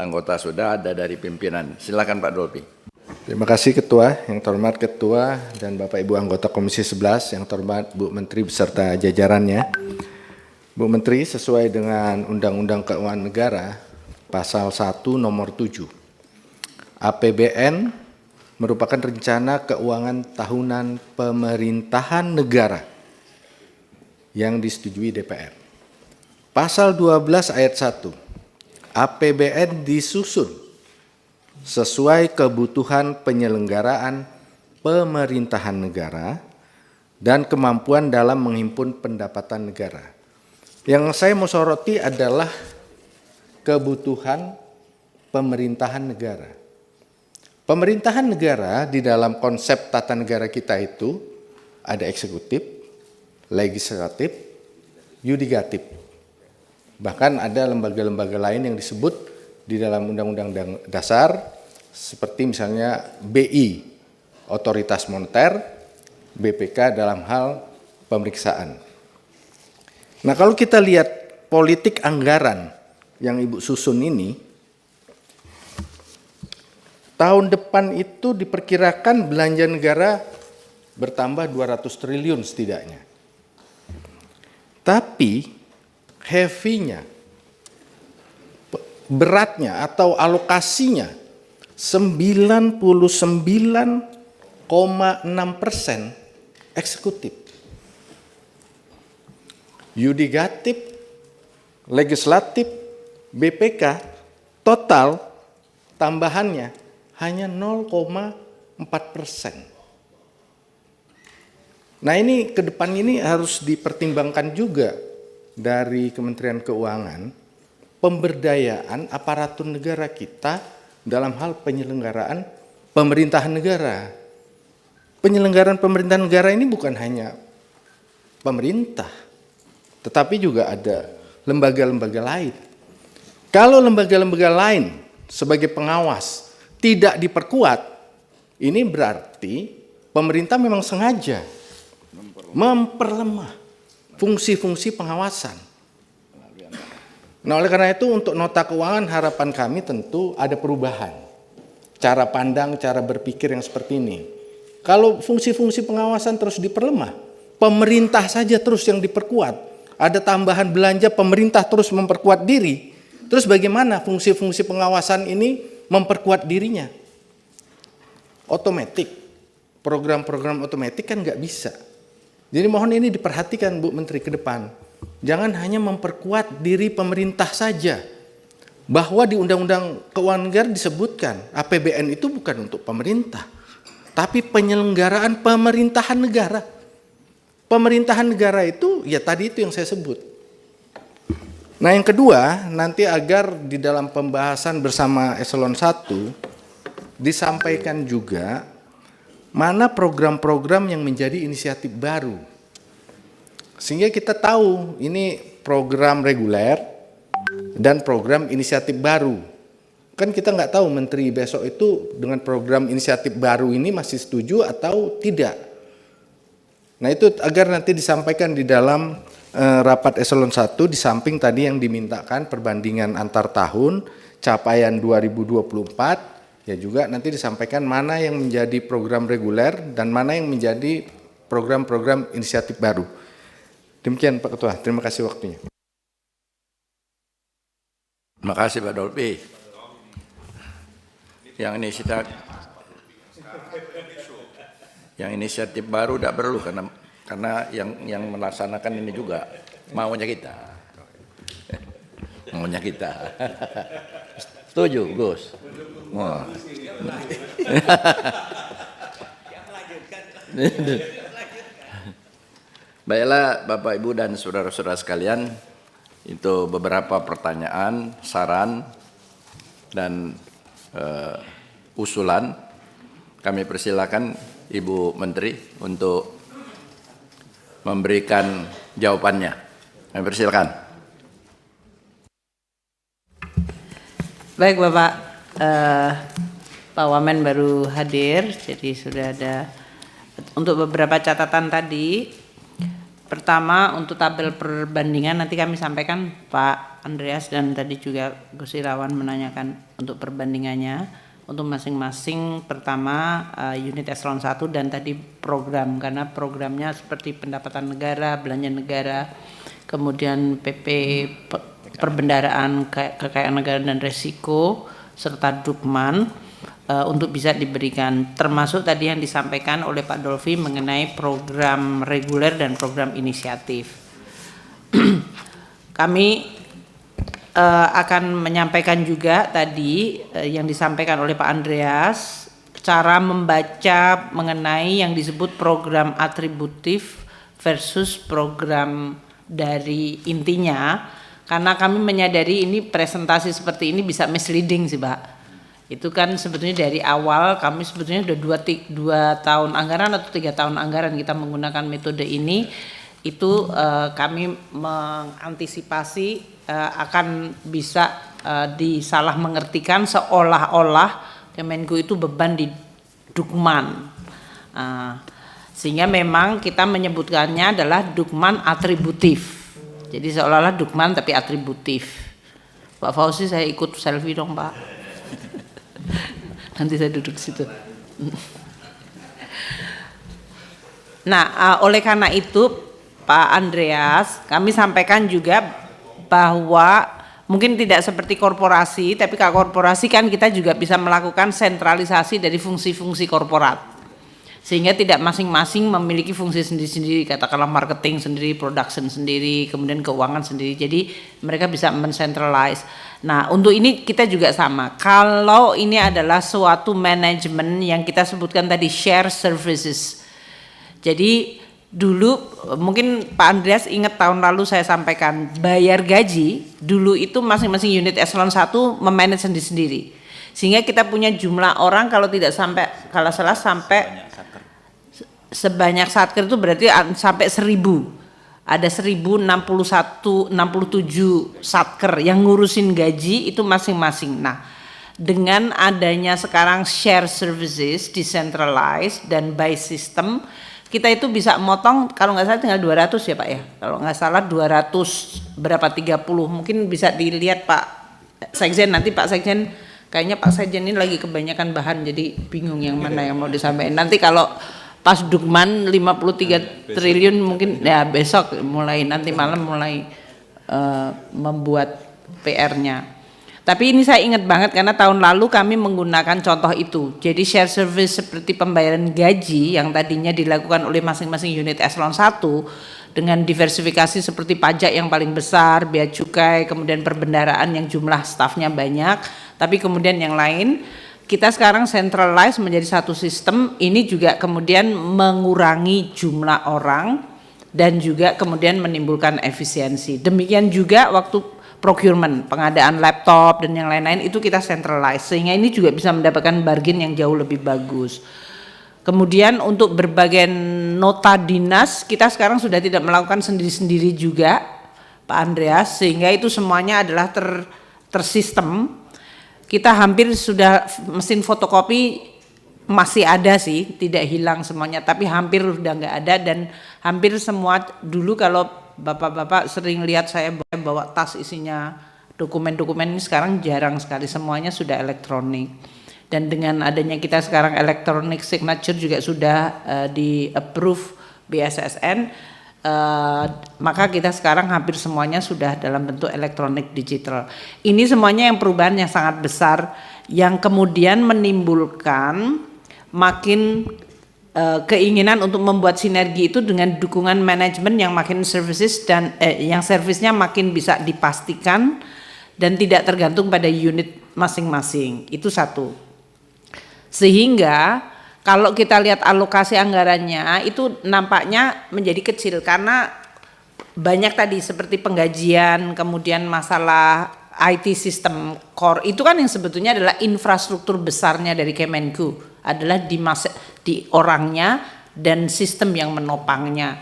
anggota sudah ada dari pimpinan. Silakan Pak Dolpi. Terima kasih Ketua, yang terhormat Ketua dan Bapak Ibu anggota Komisi 11, yang terhormat Bu Menteri beserta jajarannya. Bu Menteri, sesuai dengan Undang-Undang Keuangan Negara, Pasal 1 Nomor 7, APBN merupakan rencana keuangan tahunan pemerintahan negara yang disetujui DPR. Pasal 12 ayat 1, APBN disusun sesuai kebutuhan penyelenggaraan pemerintahan negara dan kemampuan dalam menghimpun pendapatan negara. Yang saya mau soroti adalah kebutuhan pemerintahan negara. Pemerintahan negara di dalam konsep tata negara kita itu ada eksekutif, legislatif, yudikatif. Bahkan ada lembaga-lembaga lain yang disebut di dalam Undang-Undang Dasar seperti misalnya BI, Otoritas Moneter, BPK dalam hal pemeriksaan. Nah, kalau kita lihat politik anggaran yang Ibu susun ini, tahun depan itu diperkirakan belanja negara bertambah 200 triliun setidaknya. Tapi heavy-nya, beratnya atau alokasinya 99,6% eksekutif. Yudikatif, legislatif, BPK, total tambahannya hanya 0,4%. Nah, ini ke depan ini harus dipertimbangkan juga dari Kementerian Keuangan, pemberdayaan aparatur negara kita dalam hal penyelenggaraan pemerintahan negara. Penyelenggaraan pemerintahan negara ini bukan hanya pemerintah, tetapi juga ada lembaga-lembaga lain. Kalau lembaga-lembaga lain sebagai pengawas tidak diperkuat, ini berarti pemerintah memang sengaja memperlemah fungsi-fungsi pengawasan. Nah, oleh karena itu untuk nota keuangan harapan kami tentu ada perubahan. Cara pandang, cara berpikir yang seperti ini. Kalau fungsi-fungsi pengawasan terus diperlemah, pemerintah saja terus yang diperkuat. Ada tambahan belanja, pemerintah terus memperkuat diri. Terus bagaimana fungsi-fungsi pengawasan ini memperkuat dirinya? Otomatis, program-program otomatis kan nggak bisa. Jadi mohon ini diperhatikan Bu Menteri ke depan. Jangan hanya memperkuat diri pemerintah saja. Bahwa di Undang-Undang Keuangan Negara disebutkan APBN itu bukan untuk pemerintah, tapi penyelenggaraan pemerintahan negara. Pemerintahan negara itu ya tadi itu yang saya sebut. Nah, yang kedua, nanti agar di dalam pembahasan bersama Eselon 1 disampaikan juga mana program-program yang menjadi inisiatif baru. Sehingga kita tahu ini program reguler dan program inisiatif baru. Kan kita nggak tahu Menteri besok itu dengan program inisiatif baru ini masih setuju atau tidak. Nah, itu agar nanti disampaikan di dalam rapat Eselon 1 di samping tadi yang dimintakan perbandingan antar tahun, capaian 2024, ya juga nanti disampaikan mana yang menjadi program reguler dan mana yang menjadi program-program inisiatif baru. Demikian Pak Ketua, terima kasih waktunya. Terima kasih Pak Dolpi. Yang inisiatif baru tidak perlu karena yang melaksanakan ini juga maunya kita. Maunya kita. Setuju, Gus? Wah. Baiklah Bapak Ibu dan saudara-saudara sekalian, itu beberapa pertanyaan, saran, dan usulan. Kami persilakan Ibu Menteri untuk memberikan jawabannya. Kami persilakan. Baik Bapak, Pak Wamen baru hadir, jadi sudah ada untuk beberapa catatan tadi. Pertama, untuk tabel perbandingan nanti kami sampaikan Pak Andreas dan tadi juga Gus Irawan menanyakan untuk perbandingannya. Untuk masing-masing pertama unit eselon 1 dan tadi program, karena programnya seperti pendapatan negara, belanja negara, kemudian PP perbendaraan kekayaan negara dan resiko, serta Dukman untuk bisa diberikan, termasuk tadi yang disampaikan oleh Pak Dolfi mengenai program reguler dan program inisiatif. Kami akan menyampaikan juga tadi yang disampaikan oleh Pak Andreas, cara membaca mengenai yang disebut program atributif versus program dari intinya, karena kami menyadari ini presentasi seperti ini bisa misleading sih Pak. Itu kan sebetulnya dari awal kami sebetulnya sudah 2 tahun anggaran atau 3 tahun anggaran kita menggunakan metode ini, itu kami mengantisipasi akan bisa disalah mengertikan seolah-olah Kemenku itu beban di Dukman, sehingga memang kita menyebutkannya adalah Dukman atributif. Jadi seolah-olah Dukman tapi atributif. Pak Fauzi, saya ikut selfie dong Pak. Nanti saya duduk situ. Nah, oleh karena itu Pak Andreas, kami sampaikan juga bahwa mungkin tidak seperti korporasi, tapi kalau korporasi kan kita juga bisa melakukan sentralisasi dari fungsi-fungsi korporat, sehingga tidak masing-masing memiliki fungsi sendiri-sendiri, katakanlah marketing sendiri, production sendiri, kemudian keuangan sendiri, jadi mereka bisa mencentralize. Nah, untuk ini kita juga sama, kalau ini adalah suatu manajemen yang kita sebutkan tadi share services. Jadi dulu mungkin Pak Andreas ingat tahun lalu saya sampaikan bayar gaji dulu itu masing-masing unit eselon 1 memanage sendiri-sendiri, sehingga kita punya jumlah orang kalau tidak sampai, kalau salah sampai sebanyak satker itu berarti sampai 1000, ada 1067 satker yang ngurusin gaji itu masing-masing. Nah, dengan adanya sekarang share services decentralized dan by system, kita itu bisa motong kalau nggak salah tinggal 200 ya Pak ya, kalau nggak salah 200 berapa 30, mungkin bisa dilihat Pak Sekjen, nanti Pak Sekjen kayaknya Pak Sekjen ini lagi kebanyakan bahan jadi bingung yang mana yang mau disampaikan. Nanti kalau pas Dukman 53 triliun mungkin ya besok mulai, nanti malam mulai membuat PR-nya. Tapi ini saya ingat banget karena tahun lalu kami menggunakan contoh itu. Jadi share service seperti pembayaran gaji yang tadinya dilakukan oleh masing-masing unit eselon 1 dengan diversifikasi seperti pajak yang paling besar, bea cukai, kemudian perbendaraan yang jumlah stafnya banyak, tapi kemudian yang lain kita sekarang centralize menjadi satu sistem. Ini juga kemudian mengurangi jumlah orang dan juga kemudian menimbulkan efisiensi. Demikian juga waktu procurement, pengadaan laptop dan yang lain-lain itu kita centralize, sehingga ini juga bisa mendapatkan bargain yang jauh lebih bagus. Kemudian untuk berbagai nota dinas kita sekarang sudah tidak melakukan sendiri-sendiri juga Pak Andreas, sehingga itu semuanya adalah tersistem. Kita hampir sudah mesin fotokopi masih ada sih, tidak hilang semuanya, tapi hampir udah nggak ada, dan hampir semua dulu kalau Bapak-bapak sering lihat saya bawa tas isinya dokumen-dokumen, ini sekarang jarang sekali, semuanya sudah elektronik. Dan dengan adanya kita sekarang electronic signature juga sudah di approve BSSN, maka kita sekarang hampir semuanya sudah dalam bentuk elektronik digital. Ini semuanya yang perubahan yang sangat besar yang kemudian menimbulkan makin keinginan untuk membuat sinergi itu dengan dukungan manajemen yang makin services dan yang servisnya makin bisa dipastikan dan tidak tergantung pada unit masing-masing. Itu satu. Sehingga kalau kita lihat alokasi anggarannya itu nampaknya menjadi kecil karena banyak tadi seperti penggajian, kemudian masalah IT system core, itu kan yang sebetulnya adalah infrastruktur besarnya dari Kemenku, adalah di orangnya dan sistem yang menopangnya.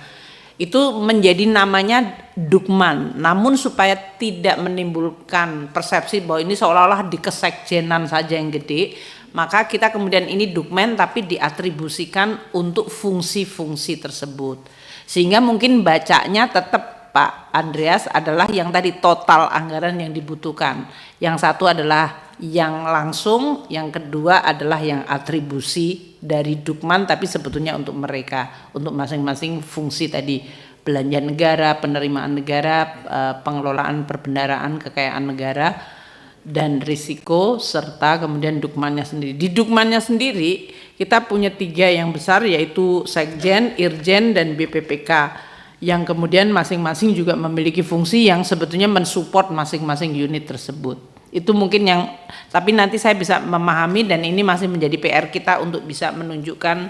Itu menjadi namanya Dukman, namun supaya tidak menimbulkan persepsi bahwa ini seolah-olah di kesekjenan saja yang gede, maka kita kemudian ini Dukmen tapi diatribusikan untuk fungsi-fungsi tersebut, sehingga mungkin bacanya tetap Pak Andreas adalah yang tadi total anggaran yang dibutuhkan. Yang satu adalah yang langsung, yang kedua adalah yang atribusi dari Dukman tapi sebetulnya untuk mereka, untuk masing-masing fungsi tadi, belanja negara, penerimaan negara, pengelolaan perbendaharaan kekayaan negara dan risiko, serta kemudian Dukmannya sendiri. Di Dukmannya sendiri kita punya 3 yang besar, yaitu Sekjen, Irjen, dan BPPK, yang kemudian masing-masing juga memiliki fungsi yang sebetulnya mensupport masing-masing unit tersebut. Itu mungkin yang, tapi nanti saya bisa memahami, dan ini masih menjadi PR kita untuk bisa menunjukkan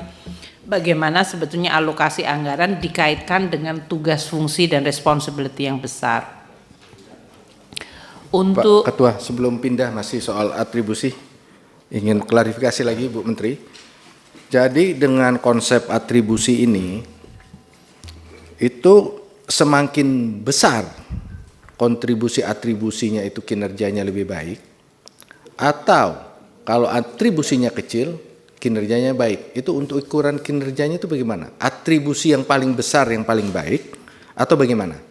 bagaimana sebetulnya alokasi anggaran dikaitkan dengan tugas, fungsi, dan responsibility yang besar. Untuk Pak Ketua, sebelum pindah masih soal atribusi, ingin klarifikasi lagi Bu Menteri. Jadi dengan konsep atribusi ini, itu semakin besar kontribusi atribusinya itu kinerjanya lebih baik, atau kalau atribusinya kecil kinerjanya baik. Itu untuk ukuran kinerjanya itu bagaimana? Atribusi yang paling besar yang paling baik atau bagaimana?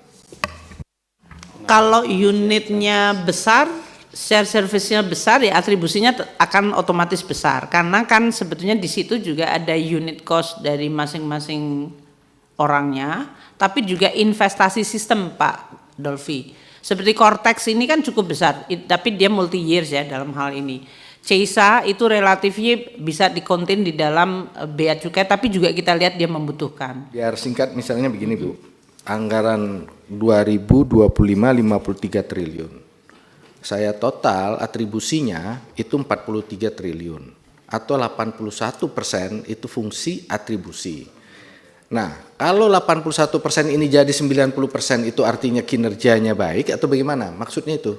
kalau unitnya besar, share service-nya besar, ya atribusinya akan otomatis besar, karena kan sebetulnya di situ juga ada unit cost dari masing-masing orangnya, tapi juga investasi sistem Pak Dolfi. Seperti Cortex ini kan cukup besar, tapi dia multi years ya dalam hal ini. CESA itu relatifnya bisa dikonten di dalam bea cukai, tapi juga kita lihat dia membutuhkan. Biar singkat misalnya begini Bu, anggaran 2025 53 triliun. Saya total atribusinya itu 43 triliun atau 81% itu fungsi atribusi. Nah, kalau 81% ini jadi 90% itu artinya kinerjanya baik atau bagaimana? Maksudnya itu?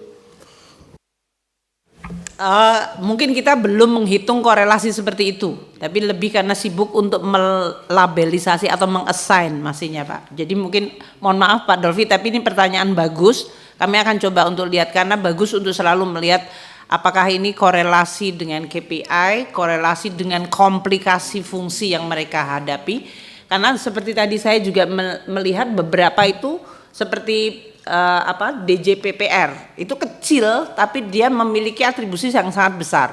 Mungkin kita belum menghitung korelasi seperti itu, tapi lebih karena sibuk untuk melabelisasi atau mengassign masihnya Pak. Jadi mungkin mohon maaf Pak Dolfi, tapi ini pertanyaan bagus. Kami akan coba untuk lihat, karena bagus untuk selalu melihat apakah ini korelasi dengan KPI, korelasi dengan komplikasi fungsi yang mereka hadapi. Karena seperti tadi saya juga melihat beberapa itu seperti DJPPR itu kecil, tapi dia memiliki atribusi yang sangat besar.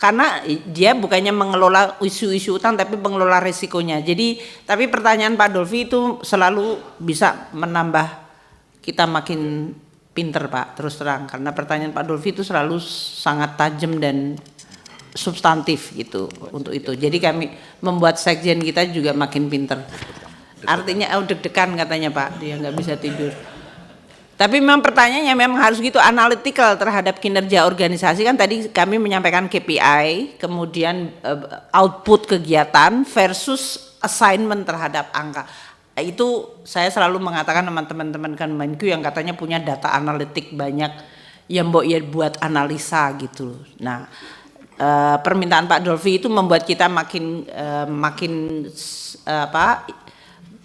Karena dia bukannya mengelola isu-isu utang, tapi mengelola risikonya. Jadi, tapi pertanyaan Pak Dolfi itu selalu bisa menambah kita makin pinter Pak, terus terang. Karena pertanyaan Pak Dolfi itu selalu sangat tajam dan substantif gitu untuk itu. Jadi kami membuat sekjen kita juga makin pinter. Artinya deg-degan katanya Pak, dia nggak bisa tidur. Tapi memang pertanyaannya memang harus gitu, analytical terhadap kinerja organisasi. Kan tadi kami menyampaikan KPI, kemudian output kegiatan versus assignment terhadap angka. Itu saya selalu mengatakan sama teman-teman Kemenku yang katanya punya data analitik banyak, yang buat analisa gitu. Nah, permintaan Pak Dolfi itu membuat kita makin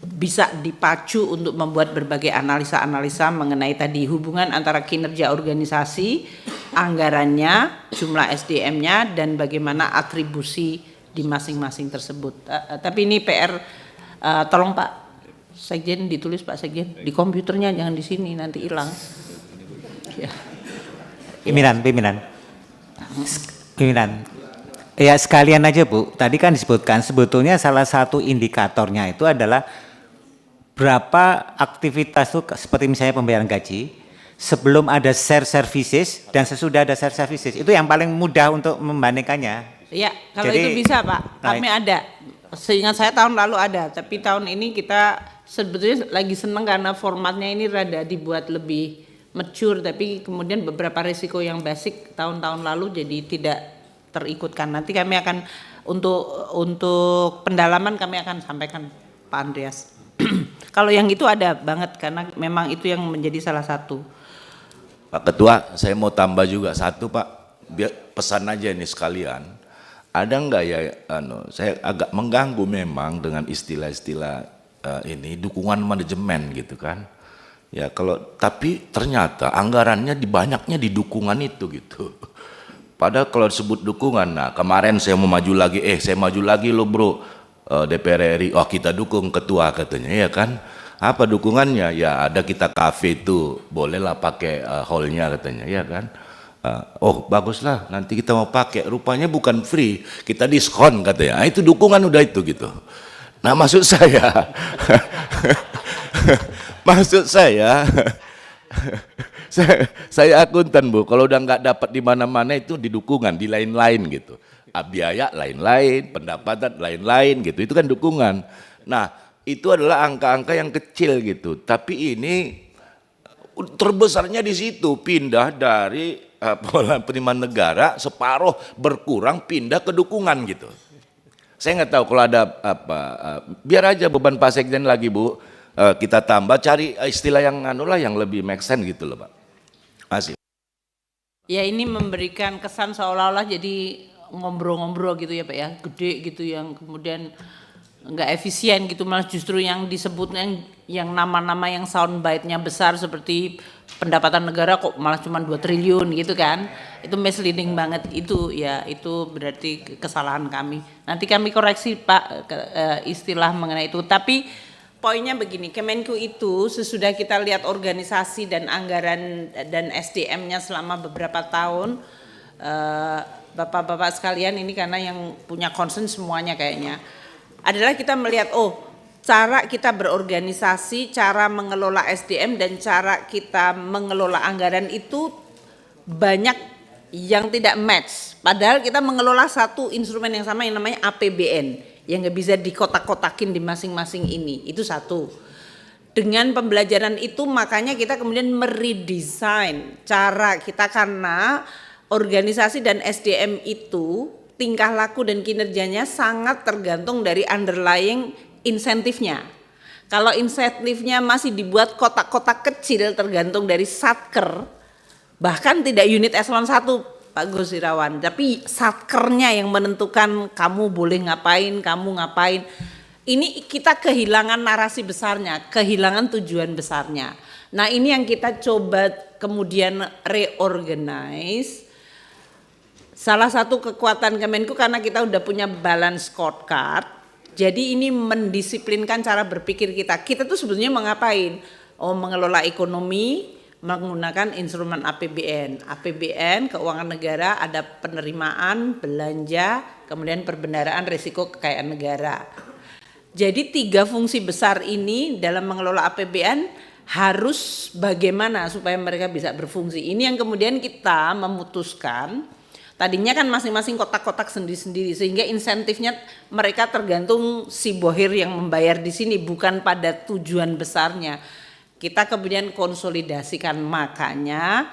bisa dipacu untuk membuat berbagai analisa-analisa mengenai tadi hubungan antara kinerja organisasi, anggarannya, jumlah SDM-nya, dan bagaimana atribusi di masing-masing tersebut. Tapi ini PR, tolong Pak Sekjen ditulis Pak Sekjen, di komputernya jangan di sini nanti hilang. Ya. Pimpinan. Ya sekalian aja Bu, tadi kan disebutkan sebetulnya salah satu indikatornya itu adalah berapa aktivitas itu seperti misalnya pembayaran gaji sebelum ada share services dan sesudah ada share services, itu yang paling mudah untuk membandingkannya. Ya, kalau Jadi, itu bisa Pak, kami ada. Seingat saya tahun lalu ada, tapi tahun ini kita sebetulnya lagi seneng karena formatnya ini rada dibuat lebih mature, tapi kemudian beberapa risiko yang basic tahun-tahun lalu jadi tidak terikutkan. Nanti kami akan untuk pendalaman kami akan sampaikan Pak Andreas. Kalau yang itu ada banget karena memang itu yang menjadi salah satu. Pak Ketua, saya mau tambah juga satu Pak, biar pesan aja ini sekalian. Ada enggak ya, saya agak mengganggu memang dengan istilah-istilah ini dukungan manajemen gitu kan. Ya kalau tapi ternyata anggarannya banyaknya di dukungan itu gitu. Padahal kalau disebut dukungan, nah kemarin saya mau maju lagi, saya maju lagi loh bro, DPR RI, oh kita dukung ketua katanya ya kan. Apa dukungannya? Ya ada kita kafe itu, bolehlah pakai hallnya katanya, ya kan? Oh baguslah, nanti kita mau pakai. Rupanya bukan free, kita diskon katanya. Itu dukungan udah itu gitu. Nah maksud saya, maksud saya akuntan Bu, kalau udah nggak dapat di mana-mana itu di dukungan, di lain-lain gitu. Biaya lain-lain, pendapatan lain-lain gitu, itu kan dukungan. Nah itu adalah angka-angka yang kecil gitu, tapi ini terbesarnya di situ, pindah dari penerimaan negara separuh berkurang pindah ke dukungan gitu. Saya nggak tahu kalau ada apa, biar aja beban Pak Sekjen lagi Bu, kita tambah cari istilah yang yang lebih make sense gitu loh Pak. Masih. Ya ini memberikan kesan seolah-olah jadi ngobrol-ngobrol gitu ya Pak ya, gede gitu yang kemudian nggak efisien gitu, malah justru yang disebutnya yang nama-nama yang soundbite-nya besar seperti pendapatan negara kok malah cuma 2 triliun gitu kan, itu misleading banget itu ya, itu berarti kesalahan kami. Nanti kami koreksi Pak istilah mengenai itu, tapi poinnya begini, Kemenku itu sesudah kita lihat organisasi dan anggaran dan SDM-nya selama beberapa tahun, Bapak-bapak sekalian ini karena yang punya concern semuanya kayaknya, adalah kita melihat cara kita berorganisasi, cara mengelola SDM dan cara kita mengelola anggaran itu banyak yang tidak match. Padahal kita mengelola satu instrumen yang sama yang namanya APBN yang nggak bisa dikotak-kotakin di masing-masing ini. Itu satu. Dengan pembelajaran itu makanya kita kemudian meredesain cara kita, karena organisasi dan SDM itu tingkah laku dan kinerjanya sangat tergantung dari underlying insentifnya. Kalau insentifnya masih dibuat kotak-kotak kecil tergantung dari satker, bahkan tidak unit eselon 1 Pak Gus Irawan, tapi satkernya yang menentukan kamu boleh ngapain, kamu ngapain. Ini kita kehilangan narasi besarnya, kehilangan tujuan besarnya. Nah ini yang kita coba kemudian reorganize. Salah satu kekuatan Kemenku karena kita udah punya balance scorecard, jadi ini mendisiplinkan cara berpikir kita. Kita tuh sebetulnya mau ngapain? Mengelola ekonomi menggunakan instrumen APBN. APBN, keuangan negara, ada penerimaan, belanja, kemudian perbendaharaan risiko kekayaan negara. Jadi 3 fungsi besar ini dalam mengelola APBN harus bagaimana supaya mereka bisa berfungsi. Ini yang kemudian kita memutuskan. Tadinya kan masing-masing kotak-kotak sendiri-sendiri sehingga insentifnya mereka tergantung si bohir yang membayar di sini, bukan pada tujuan besarnya. Kita kemudian konsolidasikan, makanya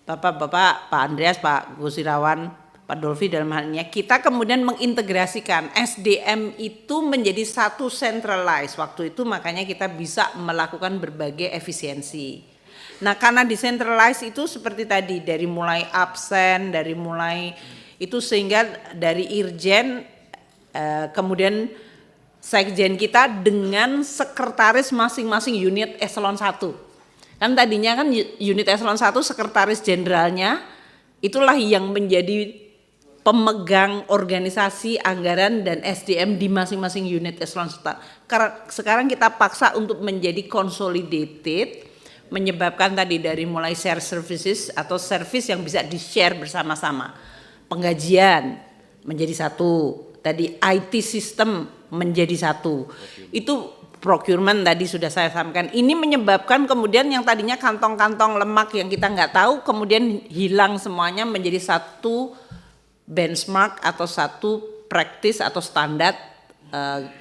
Bapak-bapak, Pak Andreas, Pak Gus Irawan, Pak Dolfi dalam hal ini, kita kemudian mengintegrasikan SDM itu menjadi satu centralized. Waktu itu makanya kita bisa melakukan berbagai efisiensi. Nah karena decentralized itu seperti tadi, dari mulai absen, dari mulai itu sehingga dari Irjen kemudian Sekjen kita dengan sekretaris masing-masing unit eselon 1. Kan tadinya kan unit eselon 1 sekretaris jenderalnya itulah yang menjadi pemegang organisasi, anggaran dan SDM di masing-masing unit eselon 1. Karena sekarang kita paksa untuk menjadi consolidated, menyebabkan tadi dari mulai share services atau service yang bisa di-share bersama-sama. Penggajian menjadi satu, tadi IT system menjadi satu. Itu procurement tadi sudah saya sampaikan. Ini menyebabkan kemudian yang tadinya kantong-kantong lemak yang kita nggak tahu kemudian hilang semuanya menjadi satu benchmark atau satu practice atau standar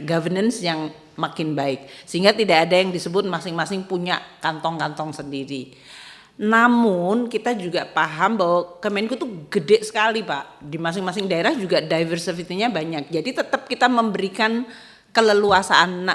governance yang makin baik, sehingga tidak ada yang disebut masing-masing punya kantong-kantong sendiri. Namun kita juga paham bahwa Kemenku itu gede sekali Pak, di masing-masing daerah juga diversity-nya banyak, jadi tetap kita memberikan keleluasaan.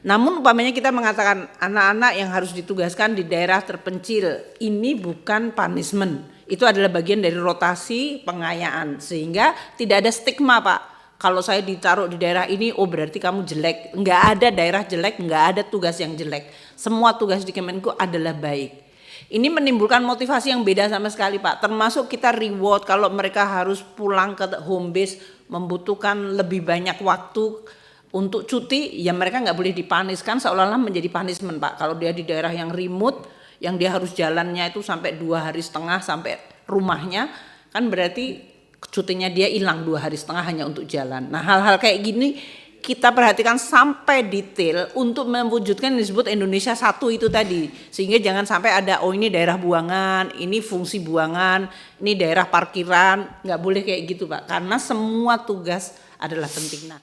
Namun umpamanya kita mengatakan anak-anak yang harus ditugaskan di daerah terpencil, ini bukan punishment, itu adalah bagian dari rotasi pengayaan, sehingga tidak ada stigma Pak. Kalau saya ditaruh di daerah ini, berarti kamu jelek. Enggak ada daerah jelek, enggak ada tugas yang jelek. Semua tugas di Kemenku adalah baik. Ini menimbulkan motivasi yang beda sama sekali Pak. Termasuk kita reward kalau mereka harus pulang ke home base, membutuhkan lebih banyak waktu untuk cuti ya mereka nggak boleh dipaniskan seolah-olah menjadi punishment Pak. Kalau dia di daerah yang remote, yang dia harus jalannya itu sampai 2,5 hari sampai rumahnya, kan berarti cutinya dia hilang 2,5 hari hanya untuk jalan. Nah hal-hal kayak gini kita perhatikan sampai detail untuk mewujudkan yang disebut Indonesia Satu itu tadi. Sehingga jangan sampai ada ini daerah buangan, ini fungsi buangan, ini daerah parkiran, nggak boleh kayak gitu Pak. Karena semua tugas adalah penting. Nah,